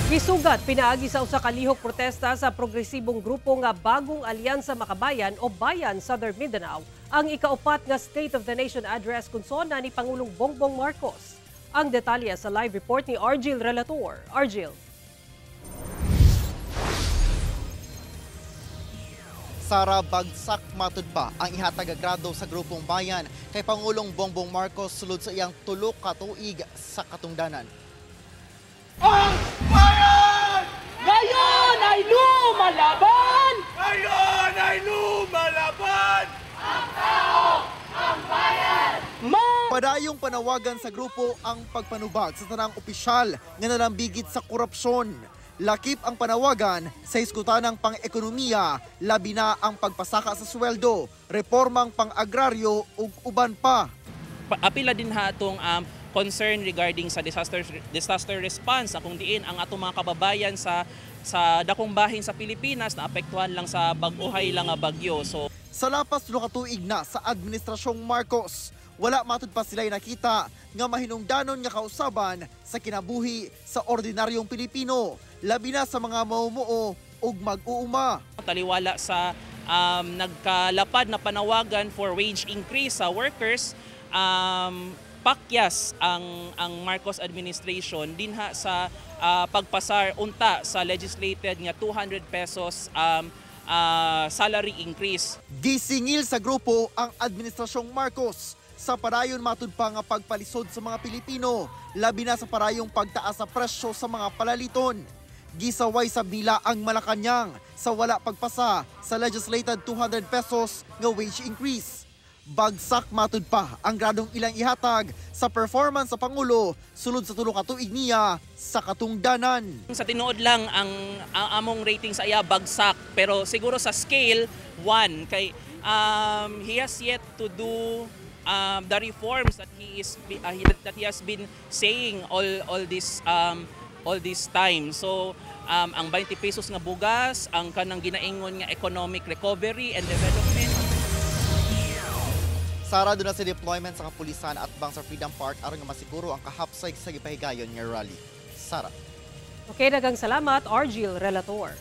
Gisugat pinaagi sa usa ka lihok protesta sa progresibong grupo nga Bagong Alyansa Makabayan o Bayan Southern Mindanao ang ikaupat nga State of the Nation address kunsona ni Pangulong Bongbong Marcos. Ang detalye sa live report ni Argil Relator. Argil. Sara, bagsak matud pa ang ihatag agrado sa grupong bayan kay Pangulong Bongbong Marcos sulod sa iyang tulo ka tuig sa katungdanan. Ang bayan! Ngayon ay lumalaban! Ngayon ay lumalaban! Ang tao! Ang bayan! Padayong panawagan sa grupo ang pagpanubag sa tanang opisyal nga nalambigit sa korupsyon. Lakip ang panawagan sa iskutanang pang-ekonomiya, labi na ang pagpasaka sa sweldo, reformang pang-agraryo ug uban pa. Apila din ha itong concern regarding sa disaster response kung diin ang atong mga kababayan sa dakong bahin sa Pilipinas na apektuhan lang sa bag-uhay lang nga bagyo. So sa lapas tulo ka tuig na sa administrasyong Marcos, wala matud pa sila'y nakita nga mahinungdanon nga kausaban sa kinabuhi sa ordinaryong Pilipino, labi na sa mga mamumuo ug mag-uuma. Taliwala sa nagkalapad na panawagan for wage increase sa workers, pakyas ang Marcos administration dinha sa pagpasar unta sa legislated nga 200 pesos salary increase. Gisingil sa grupo ang administrasyong Marcos sa parayon matud pa nga pagpalisod sa mga Pilipino, labi na sa parayong pagtaas sa presyo sa mga palaliton. Gisaway sa bila ang Malacañang sa wala pagpasa sa legislated 200 pesos nga wage increase. Bagsak matud pa ang gradong ilang ihatag sa performance sa Pangulo sulod sa tulo ka tuig niya sa katungdanan. Sa tinuod lang ang among rating sa iya bagsak, pero siguro sa scale 1 kay he has yet to do the reforms that he has been saying all this time. So ang 20 pesos nga bugas, ang kanang ginaingon nga economic recovery and development. Sara, doon na sa deployment sa kapulisan at bang sa Freedom Park aron nga masiguro ang kahapsay sa gipahigayon nga rally. Sara. Okay, daghang salamat, Argil Relator.